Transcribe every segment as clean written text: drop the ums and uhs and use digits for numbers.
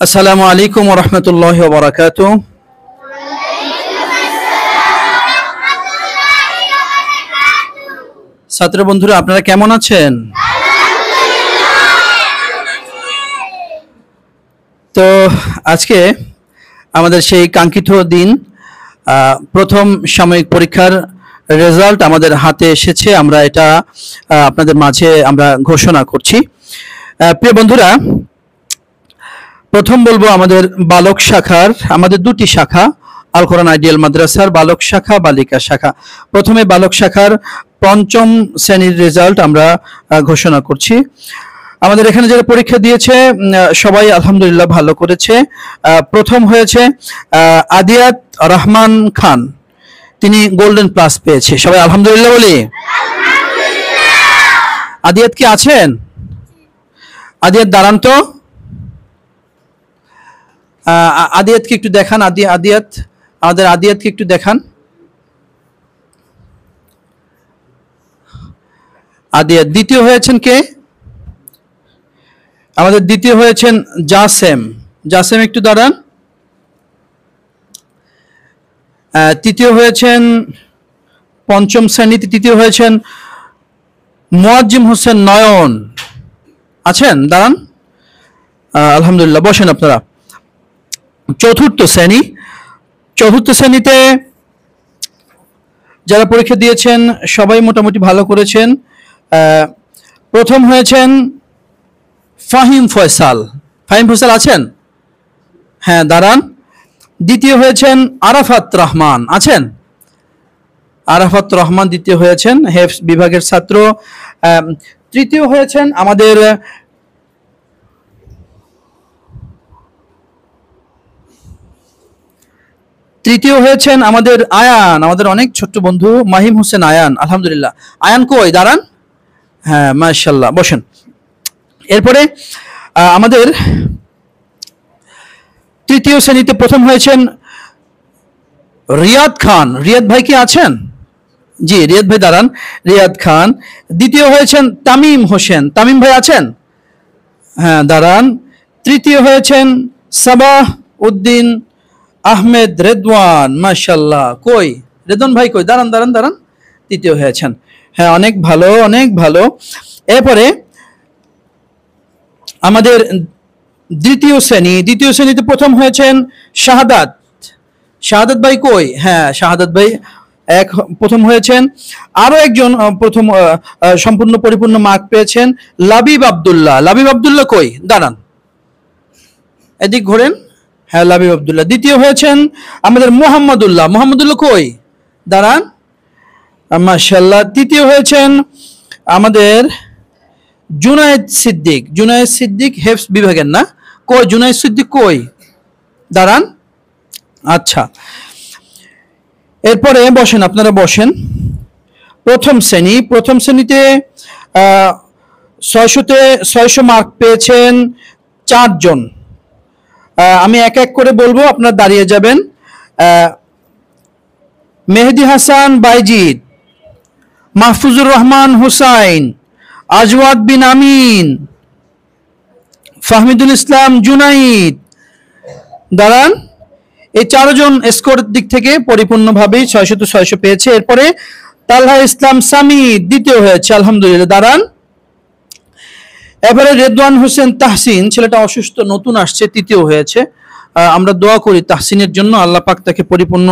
আসসালামু আলাইকুম ওয়া রাহমাতুল্লাহি ওয়া বারাকাতুহু। ছাত্র বন্ধুরা, আপনারা কেমন আছেন? তো আজকে আমাদের সেই কাঙ্ক্ষিত দিন, প্রথম সাময়িক পরীক্ষার রেজাল্ট আমাদের হাতে এসেছে। আমরা এটা আপনাদের মাঝে আমরা ঘোষণা করছি। প্রিয় বন্ধুরা, প্রথম বলবো আমাদের বালক শাখার, আমাদের দুটি শাখা, আল কোরআন আইডিয়াল মাদ্রাসার বালক শাখা, বালিকা শাখা। প্রথমে বালক শাখার পঞ্চম শ্রেণীর রেজাল্ট আমরা ঘোষণা করছি। আমাদের এখানে যারা পরীক্ষা দিয়েছে সবাই আলহামদুলিল্লাহ ভালো করেছে। প্রথম হয়েছে আদিয়াত রহমান খান, তিনি গোল্ডেন প্লাস পেয়েছে। সবাই আলহামদুলিল্লাহ বলি। আদিয়াত কি আছেন? আদিয়াত দাঁড়ান তো, আদিয়াতকে একটু দেখান। আদিয়াত, আমাদের আদিয়াতকে একটু দেখান। আদিয়াত দ্বিতীয় হয়েছেন কে? আমাদের দ্বিতীয় হয়েছেন জাসেম। জাসেম একটু দাঁড়ান। তৃতীয় হয়েছেন পঞ্চম শ্রেণীতে, তৃতীয় হয়েছেন মুয়াজ্জিম হোসেন নয়ন। আছেন? দাঁড়ান। আলহামদুলিল্লাহ, বসেন আপনারা। চতুর্থ শ্রেণীতে যারা পরীক্ষা দিয়েছেন সবাই মোটামুটি ভালো করেছেন। প্রথম হয়েছেন ফাহিম ফয়সাল। ফাহিম ফয়সাল আছেন? হ্যাঁ, দাঁড়ান। দ্বিতীয় হয়েছেন আরাফাত রহমান। আছেন? আরাফাত রহমান দ্বিতীয় হয়েছেন, হেফজ বিভাগের ছাত্র। তৃতীয় হয়েছেন আমাদের আয়ান, আমাদের অনেক ছোট্ট বন্ধু মাহিম হোসেন আয়ান। আলহামদুলিল্লাহ। আয়ান কই? দাঁড়ান। হ্যাঁ, মাশাআল্লাহ, বসেন। এরপরে আমাদের তৃতীয় শ্রেণীতে প্রথম হয়েছেন রিয়াদ খান। রিয়াদ ভাই কি আছেন? জি, রিয়াদ ভাই দাঁড়ান। রিয়াদ খান। দ্বিতীয় হয়েছেন তামিম হোসেন। তামিম ভাই আছেন? হ্যাঁ, দাঁড়ান। তৃতীয় হয়েছেন সাবাহ উদ্দিন আহমেদ রেদওয়ান। মাশাআল্লাহ। কই রেদওয়ান ভাই কই? দাঁড়ান দাঁড়ান দাঁড়ান। তৃতীয় হয়েছেন। হ্যাঁ, অনেক ভালো, অনেক ভালো। এরপরে আমাদের দ্বিতীয় শ্রেণীতে প্রথম হয়েছেন শাহাদাত। শাহাদাত ভাই কই? হ্যাঁ, শাহাদাত ভাই প্রথম হয়েছেন। আরো একজন প্রথম সম্পূর্ণ পরিপূর্ণ মার্ক পেয়েছেন লাবিব আব্দুল্লাহ। লাবিব আব্দুল্লাহ কই? দাঁড়ান, এদিক ঘোরেন। হ্যাঁ, লাবিব আব্দুল্লাহ। দ্বিতীয় হয়েছেন আমাদের মোহাম্মদুল্লাহ। মোহাম্মদুল্লাহ কই? দাঁড়ান। মাশাআল্লাহ। তৃতীয় হয়েছেন আমাদের জুনায়েদ সিদ্দিক। জুনায়েদ সিদ্দিক হেফজ বিভাগের না? কই জুনায়েদ সিদ্দিক কই? দাঁড়ান। আচ্ছা, এরপরে বসেন, আপনারা বসেন। প্রথম শ্রেণীতে 600 মার্ক পেয়েছেন 4 জন। আমি এক এক করে বলবো, আপনারা দাঁড়িয়ে যাবেন। মেহেদি হাসান বাইজিদ, মাহফুজুর রহমান হুসাইন, আজওয়াদ বিন আমিন, ফাহমিদুল ইসলাম জুনাইদ। দাঁড়ান। এই 4 জন স্কোরের দিক থেকে পরিপূর্ণভাবে 600 পেয়েছে। এরপরে তালহা ইসলাম সামি দ্বিতীয় হয়েছে। আলহামদুলিল্লাহ। দাঁড়ান। এবারে রেদওয়ান হোসেন তাহসিন, ছেলেটা অসুস্থ, নতুন আসছে, তৃতীয় হয়েছে। আমরা দোয়া করি তাহসিনের জন্য, আল্লাহ পাক তাকে পরিপূর্ণ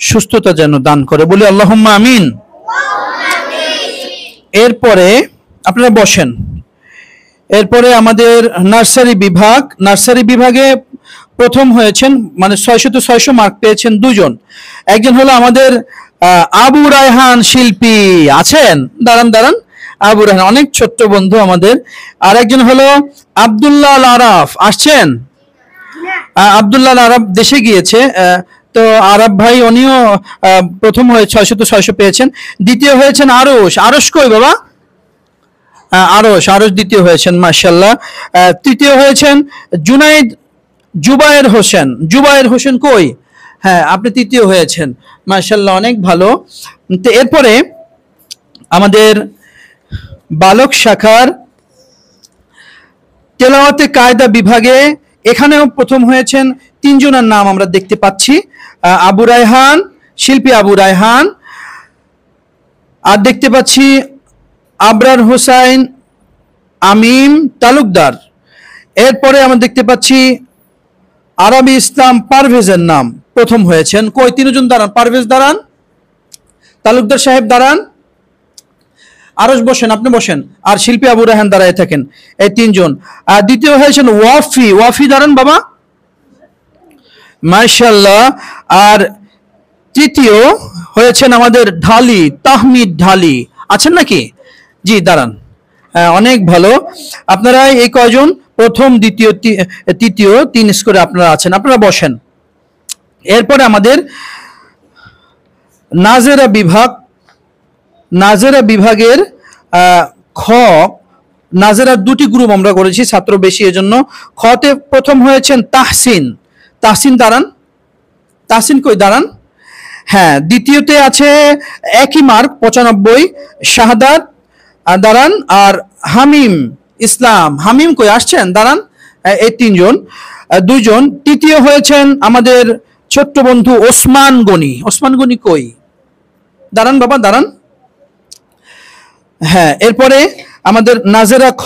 সুস্থতা যেন দান করে, বলি আল্লাহুম্মা আমিন। এরপরে আপনারা বসেন। এরপরে আমাদের নার্সারি বিভাগে প্রথম হয়েছেন, মানে 600 মার্ক পেয়েছেন 2 জন। একজন হলো আমাদের আবু রায়হান শিল্পী। আছেন? দাঁড়ান দাঁড়ান। আবু রায়হান অনেক ছোট্ট বন্ধু আমাদের। আর একজন হলো আব্দুল্লাহ আল আরাফ। আসছেন? আব্দুল্লাহ আল আরাফ দেশে গিয়েছে, তো আরাফ ভাই উনিও প্রথম হয়ে 600 পেয়েছেন। দ্বিতীয় হয়েছেন আরশ কই বাবা? আরশ দ্বিতীয় হয়েছেন। মাশাআল্লাহ। তৃতীয় হয়েছেন জুবায়ের হোসেন কই? হ্যাঁ, আপনি তৃতীয় হয়েছেন। মাশাআল্লাহ, অনেক ভালো। তো এরপরে আমাদের বালক শাখার তেলাওয়াতে কায়দা বিভাগে এখানেও প্রথম হয়েছেন তিনজনের নাম আমরা দেখতে পাচ্ছি, আবু রায়হান, শিল্পী আবু রায়হান, আর দেখতে পাচ্ছি আবরার হোসাইন আমিম তালুকদার। এরপরে আমরা দেখতে পাচ্ছি আরবি ইসলাম পারভেজের নাম প্রথম হয়েছেন। কই তিনজন দাঁড়ান, পারভেজ দাঁড়ান, তালুকদার সাহেব দাঁড়ান, আরশ বসেন, আপনি বসেন, আর শিল্পী আবু রায়হান দাঁড়ায় থাকেন, এই তিনজন। আর দ্বিতীয় হয়েছেন ওয়াফি, ওয়াফি দাঁড়ান বাবা, মাশাআল্লাহ। আর তৃতীয় হয়েছেন আমাদের ঢালি, তাহমিদ ঢালি, আছেন নাকি? জি দাঁড়ান, অনেক ভালো। আপনারা এই কয়জন প্রথম, দ্বিতীয়, তৃতীয়, 3 স্কোরে আপনারা আছেন, আপনারা বসেন। এরপরে আমাদের নাজেরা বিভাগ, নাজেরা বিভাগের খ, নাজেরার দুটি গ্রুপ আমরা করেছি, ছাত্র বেশি এজন্য। খতে প্রথম হয়েছেন তাহসিন, তাহসিন দাঁড়ান, তাহসিন কই দাঁড়ান, হ্যাঁ। দ্বিতীয়তে আছে একই মার্ক 95, শাহাদাত দাঁড়ান, আর হামিম ইসলাম, হামিম কই আসছেন দাঁড়ান, এই তিনজন, দুইজন। তৃতীয় হয়েছেন আমাদের ছোট্ট বন্ধু ওসমান গনি, ওসমান গনি কই দাঁড়ান বাবা দাঁড়ান, হ্যাঁ। এরপরে আমাদের নাজেরা খ,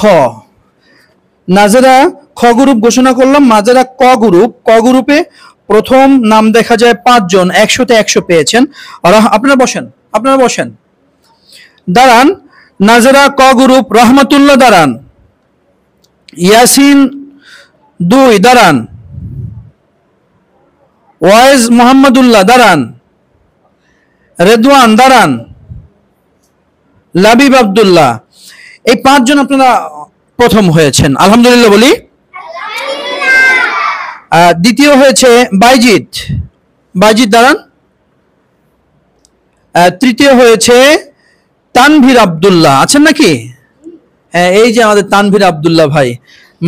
নাজেরা খ গ্রুপ ঘোষণা করলাম। নাজেরা ক গ্রুপ, ক গ্রুপে প্রথম নাম দেখা যায় 5 জন, 100-তে 100 পেয়েছেন। আপনারা বসেন, আপনারা বসেন, দাঁড়ান। নাজেরা ক গ্রুপ রহমতুল্লাহ দাঁড়ান, ইয়াসিন 2 দাঁড়ান, ওয়াইজ মোহাম্মদুল্লাহ দাঁড়ান, রেদওয়ান দাঁড়ান, লাবিব আব্দুল্লাহ, এই 5 জন আপনারা প্রথম হয়েছেন, আলহামদুলিল্লাহ বলি। দ্বিতীয় হয়েছে বাইজিদ, বাইজিদ দাঁড়ান। তৃতীয় হয়েছে তানভীর আব্দুল্লাহ, আছেন নাকি? হ্যাঁ, এই যে আমাদের তানভীর আব্দুল্লাহ ভাই,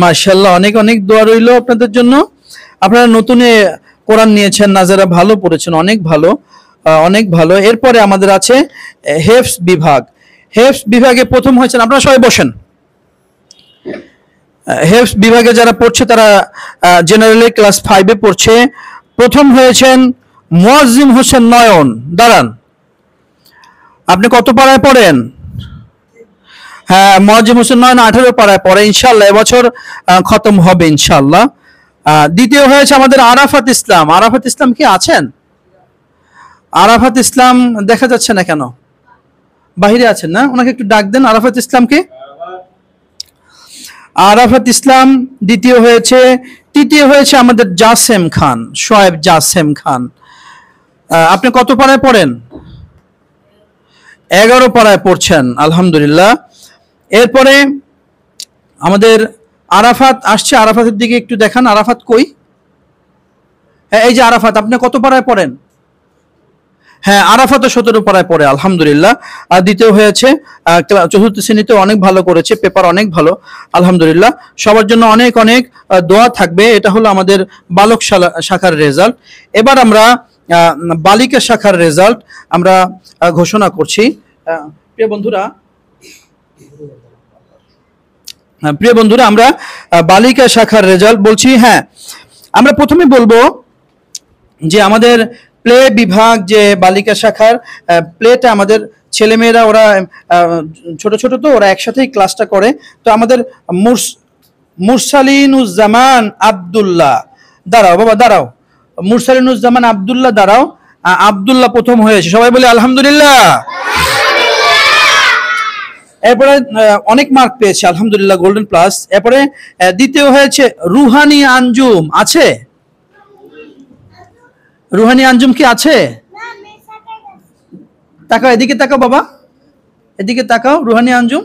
মাশাআল্লাহ, অনেক অনেক দোয়া রইল আপনাদের জন্য। আপনারা নতুনে কোরআন নিয়েছেন, নাজারা ভালো পড়েছেন, অনেক ভালো, অনেক ভালো। এরপরে আমাদের আছে হেফস বিভাগ, হেফস বিভাগে প্রথম হয়েছেন, আপনারা সবাই বসেন। হেফস বিভাগে যারা পড়ছে তারা জেনারেলি ক্লাস 5-এ পড়ছে। প্রথম হয়েছেন মুয়াজ্জিম হোসেন নয়ন, দাঁড়ান। আপনি কত পাড়ায় পড়েন? হ্যাঁ, মুয়াজ্জিম হোসেন নয়ন 18 পাড়ায় পড়ে, ইনশাআল্লাহ এবছর খতম হবে ইনশাআল্লাহ। দ্বিতীয় হয়েছে আমাদের আরাফাত ইসলাম, আরাফাত ইসলাম কি আছেন? আরাফাত ইসলাম দেখা যাচ্ছে না কেন? বাহিরে আছেন না? ওনাকে একটু ডাক দেন আরাফাত ইসলামকে। আরাফাত ইসলাম দ্বিতীয় হয়েছে। তৃতীয় হয়েছে আমাদের জাসেম খান, শোয়েব জাসেম খান। আপনি কত পাড়ায় পড়েন? 11 পাড়ায় পড়ছেন, আলহামদুলিল্লাহ। এরপরে আমাদের আরাফাত আসছে, আরাফাতের দিকে একটু দেখান, আরাফাত কই? হ্যাঁ, এই যে আরাফাত, আপনি কত পাড়ায় পড়েন? হ্যাঁ, আরাফাত 17 পাড়ায় পড়ে, আলহামদুলিল্লাহ। আর দ্বিতীয় হয়েছে, চতুর্থ শ্রেণীতে অনেক ভালো করেছে, পেপার অনেক ভালো, আলহামদুলিল্লাহ। সবার জন্য অনেক অনেক দোয়া থাকবে। এটা হলো আমাদের বালক শাখার রেজাল্ট। এবার আমরা বালিকা শাখার রেজাল্ট আমরা ঘোষণা করছি। প্রিয় বন্ধুরা, প্রিয় বন্ধুরা, আমরা বালিকা শাখার রেজাল্ট বলছি। হ্যাঁ, আমরা প্রথমে বলবো যে আমাদের প্লে বিভাগ, যে বালিকা শাখার প্লেটা, আমাদের ছেলেমেয়েরা ওরা ছোট ছোট, তো ওরা একসাথেই ক্লাসটা করে। তো আমাদের মুরসালিনুজ্জামান আব্দুল্লাহ, দাঁড়াও বাবা দাঁড়াও, মুরসালিনুজ্জামান আব্দুল্লাহ দাঁড়াও, আব্দুল্লাহ প্রথম হয়েছে, সবাই বলে আলহামদুলিল্লাহ। এরপরে অনেক মার্ক পেয়েছে, আলহামদুলিল্লাহ, গোল্ডেন প্লাস। এরপরে দ্বিতীয় হয়েছে রুহানি আঞ্জুম, আছে? রুহানি আঞ্জুম কি আছে? তাকাও, এদিকে তাকাও বাবা, এদিকে তাকাও, রুহানি আঞ্জুম,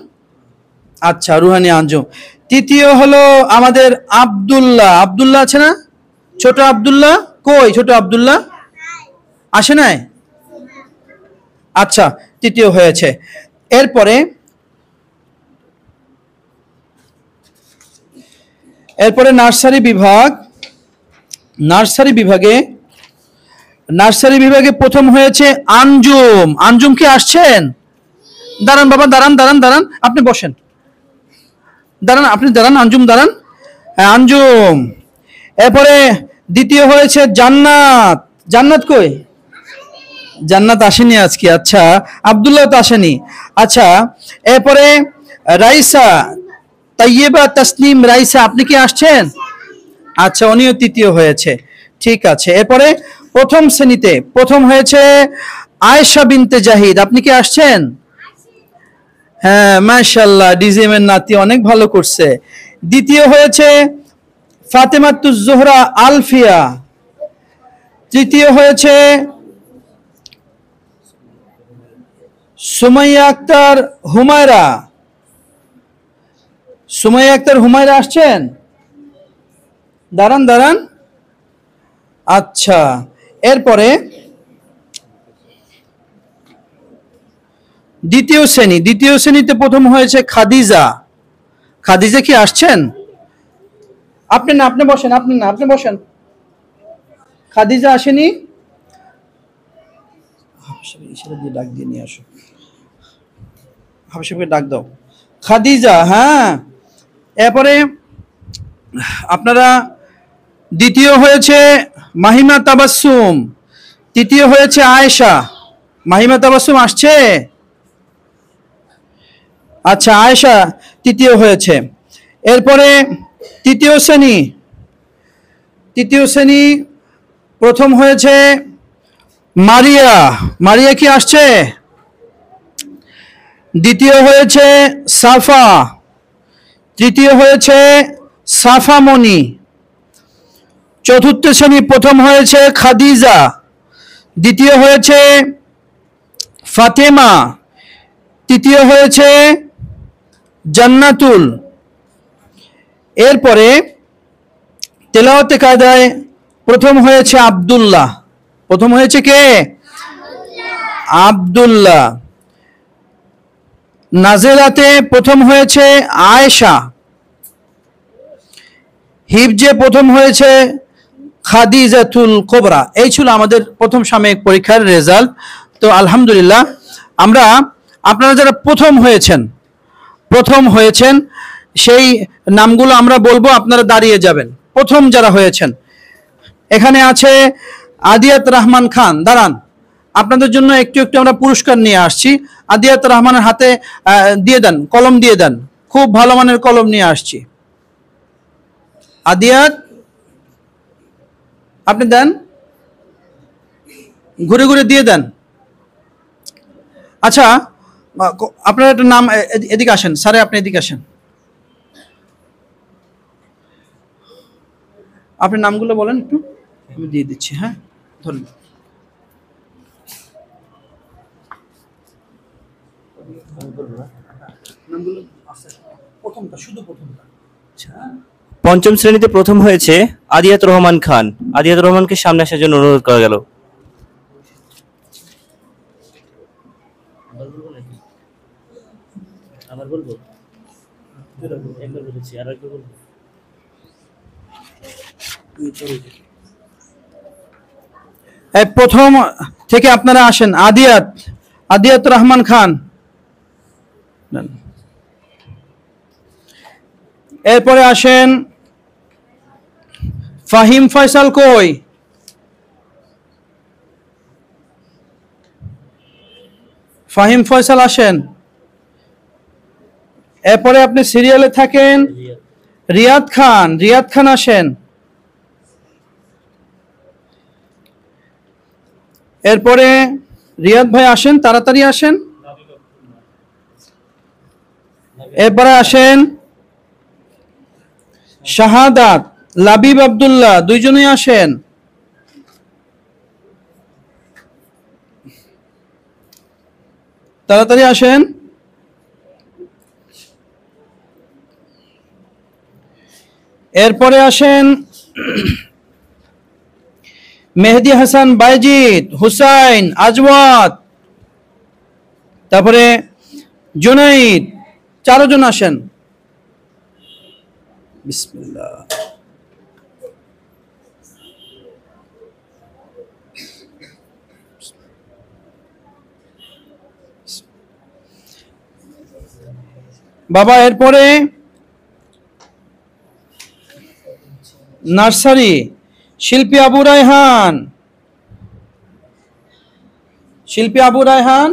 আচ্ছা, রুহানি আঞ্জুম। তৃতীয় হলো আমাদের আব্দুল্লাহ, আব্দুল্লাহ আছে না? ছোট আব্দুল্লাহ কই? ছোট আব্দুল্লাহ আসে নাই? আচ্ছা, তৃতীয় হয়েছে। এরপরে নার্সারি বিভাগ, নার্সারি বিভাগে প্রথম হয়েছে আঞ্জুম, আঞ্জুম কি আসছেন? দাঁড়ান বাবা, দাঁড়ান দাঁড়ান দাঁড়ান, আপনি বসেন, দাঁড়ান, আপনি দাঁড়ান, আঞ্জুম দাঁড়ান, আঞ্জুম। এরপরে দ্বিতীয় হয়েছে জান্নাত। জান্নাত কই? জান্নাত আসেনি আজকে। আচ্ছা, আব্দুল্লাহ তো আসেনি। আচ্ছা, এরপরে রাইসা, তাইয়েবা তাসনিম রাইসা, আপনি কি আসছেন? আচ্ছা, উনিও তৃতীয় হয়েছে। ঠিক আছে। এরপরে প্রথম শ্রেণীতে প্রথম হয়েছে আয়েশা বিনতে জাহিদ, আপনি কি আসছেন? হ্যাঁ, মাশাআল্লাহ, ডিজিএম এর নাতি অনেক ভালো করছে। দ্বিতীয় হয়েছে ফাতেমাতুজ জোহরা আলফিয়া। তৃতীয় হয়েছে সুমাইয়া আক্তার হুমায়রা। সুমাইয়া আক্তার হুমায়রা আসছেন? দাঁড়ান দাঁড়ান। আচ্ছা, এরপরে দ্বিতীয় শ্রেণীতে প্রথম হয়েছে খাদিজা। খাদিজা কি আসছেন? আপনি না, আপনি বসেন, আপনি না, আপনি বসেন। খাদিজা আসেনি? ইশারা দিয়ে ডাক দিয়ে নিয়ে আসো, হাফসাবকে ডাক দাও। খাদিজা, হ্যাঁ। এরপরে আপনারা দ্বিতীয় হয়েছে মাহিমা তাবাসসুম, তৃতীয় হয়েছে আয়েশা। মাহিমা তাবাসসুম আসছে? আচ্ছা, আয়েশা তৃতীয় হয়েছে। এরপরে তৃতীয় শ্রেণী প্রথম হয়েছে মারিয়া। মারিয়া কি আসছে? দ্বিতীয় হয়েছে সাফা, তৃতীয় হয়েছে সাফামণি। চতুর্থ শ্রেণী প্রথম হয়েছে খাদিজা, দ্বিতীয় হয়েছে ফাতেমা, তৃতীয় হয়েছে জান্নাতুল। এরপরে তেলাওয়াতে কায়দায় প্রথম হয়েছে আব্দুল্লাহ। প্রথম হয়েছে কে? আব্দুল্লাহ। নাজেলাতে প্রথম হয়েছে আয়েশা। হিফজে প্রথম হয়েছে খাদিজাতুল কোবরা। এই ছিল আমাদের প্রথম সাময়িক পরীক্ষার রেজাল্ট। তো আলহামদুলিল্লাহ, আমরা আপনারা যারা প্রথম হয়েছেন সেই নামগুলো আমরা বলবো, আপনারা দাঁড়িয়ে যাবেন। প্রথম যারা হয়েছেন, এখানে আছে আদিয়াত রহমান খান। দাঁড়ান, আপনাদের জন্য একটু একটু আমরা পুরস্কার নিয়ে আসছি। আদিয়াত রহমানের হাতে দিয়ে দেন, কলম দিয়ে দেন। খুব ভালো মানের কলম নিয়ে আসছি। আদিয়াত, আপনি দেন, ঘুরে ঘুরে দিয়ে দেন। আচ্ছা, আপনার একটা নাম, এদিকে আসেন স্যারে, আপনি এদিকে আসেন। আপনার নামগুলো বলেন একটু, আমি দিয়ে দিচ্ছি। হ্যাঁ, ধন্যবাদ। পঞ্চম শ্রেণীতে প্রথম হয়েছে আদিয়াত রহমান খান। আদিয়াত রহমানকে সামনে আসার জন্য অনুরোধ করা গেল। প্রথম থেকে আপনারা আসেন। আদিয়াত রহমান খান। এরপরে আসেন ফাহিম ফয়সাল। কই? ফাহিম ফয়সাল আসেন। এরপরে আপনি সিরিয়ালে থাকেন রিয়াদ খান আসেন। এরপরে রিয়াদ ভাই আসেন, তাড়াতাড়ি আসেন। এরপরে আসেন শাহাদাত, লাবিব আব্দুল্লাহ, দুইজনেই আসেন। তাড়াতাড়ি আসেন। এরপরে আসেন মেহেদি হাসান, বাইজিদ, হুসাইন, আজওয়াত, তারপরে জুনাইদ, চারজন আসেন। বিসমিল্লাহ। বাবা, এরপরে নার্সারি, শিল্পী আবু রায়হান। শিল্পী আবু রায়হান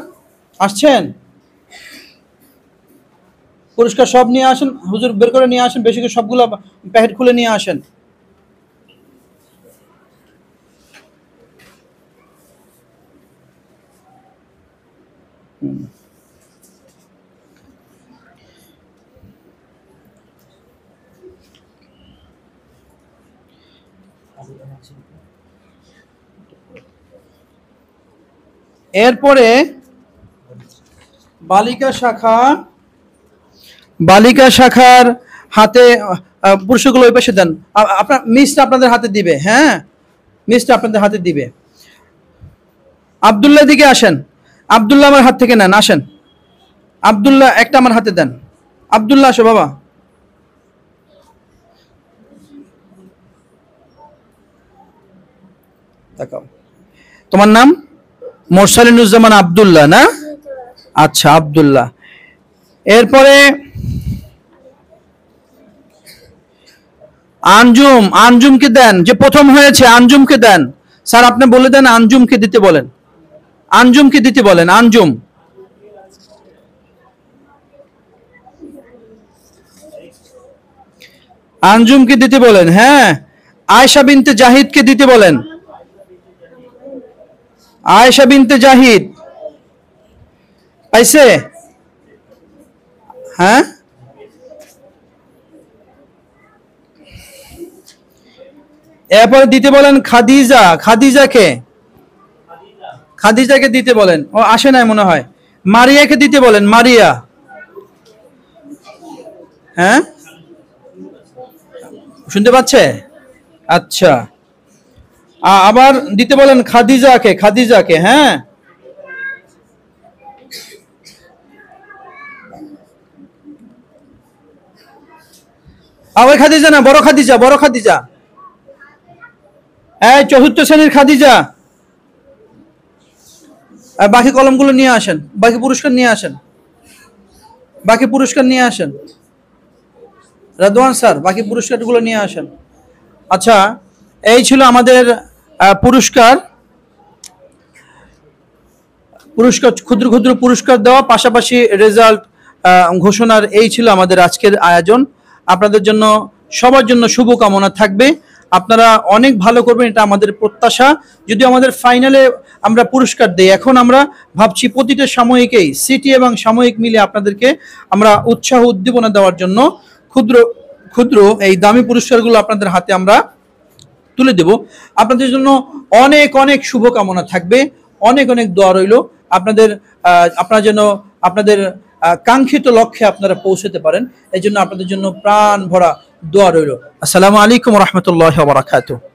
আসছেন? পুরস্কার সব নিয়ে আসেন, হুজুর বের করে নিয়ে আসেন, বেশি করে সবগুলো প্যাকেট খুলে নিয়ে আসেন। এরপরে বালিকা শাখার হাতে পুরস্কারগুলো ওই পাশে দেন। আপনার মিসটা আপনাদের হাতে দিবে, হ্যাঁ মিসটা আপনাদের হাতে দিবে। আব্দুল্লাহ দিকে আসেন, আব্দুল্লাহ আমার হাত থেকে নেন, আসেন আব্দুল্লাহ, একটা আমার হাতে দেন। আব্দুল্লাহ আসো বাবা। তাকাও, তোমার নাম? মোরসালিনুজ্জামান আব্দুল্লাহ না? আচ্ছা আব্দুল্লাহ। এরপরে আঞ্জুম, আঞ্জুমকে দেন, যে প্রথম হয়েছে আঞ্জুমকে দেন। স্যার আপনি বলে দেন আঞ্জুমকে দিতে বলেন, আঞ্জুমকে দিতে বলেন, আঞ্জুম। আঞ্জুমকে দিতে বলেন, হ্যাঁ। আয়েশা বিনতে জাহিদকে দিতে বলেন, আয়েশা বিনতে জাহিদ পাইছে? হ্যাঁ, এরপরে দিতে বলেন খাদিজা, খাদিজাকে, খাদিজাকে দিতে বলেন। ও আসে নাই মনে হয়। মারিয়াকে দিতে বলেন, মারিয়া। হ্যাঁ, শুনতে পাচ্ছে? আচ্ছা, আবার দিতে বলেন খাদিজাকে, খাদিজাকে, হ্যাঁ। ওই খাদিজা না, বড় খাদিজা, বড় খাদিজা। এই চতুর্থ শ্রেণীর খাদিজা। বাকি কলমগুলো নিয়ে আসেন, বাকি পুরস্কার নিয়ে আসেন, বাকি পুরস্কার নিয়ে আসেন। রাদওয়ান স্যার বাকি পুরস্কারগুলো নিয়ে আসেন। আচ্ছা, এই ছিল আমাদের পুরস্কার, ক্ষুদ্র ক্ষুদ্র পুরস্কার দেওয়া, পাশাপাশি রেজাল্ট ঘোষণার। এই ছিল আমাদের আজকের আয়োজন। আপনাদের জন্য, সবার জন্য শুভকামনা থাকবে। আপনারা অনেক ভালো করবেন, এটা আমাদের প্রত্যাশা। যদি আমাদের ফাইনালে আমরা পুরস্কার দেই, এখন আমরা ভাবছি প্রতিটা সাময়িকেই, সিটি এবং সাময়িক মিলে আপনাদেরকে আমরা উৎসাহ উদ্দীপনা দেওয়ার জন্য ক্ষুদ্র ক্ষুদ্র এই দামি পুরস্কারগুলো আপনাদের হাতে আমরা তুলে দেব। আপনাদের জন্য অনেক অনেক শুভকামনা থাকবে, অনেক অনেক দোয়া রইল আপনারা যেন আপনাদের কাঙ্ক্ষিত লক্ষ্যে আপনারা পৌঁছতে পারেন। এই জন্য আপনাদের জন্য প্রাণ ভরা দোয়া রইল। আসসালামু আলাইকুম ওয়া রাহমাতুল্লাহি ওয়া বারাকাতুহু।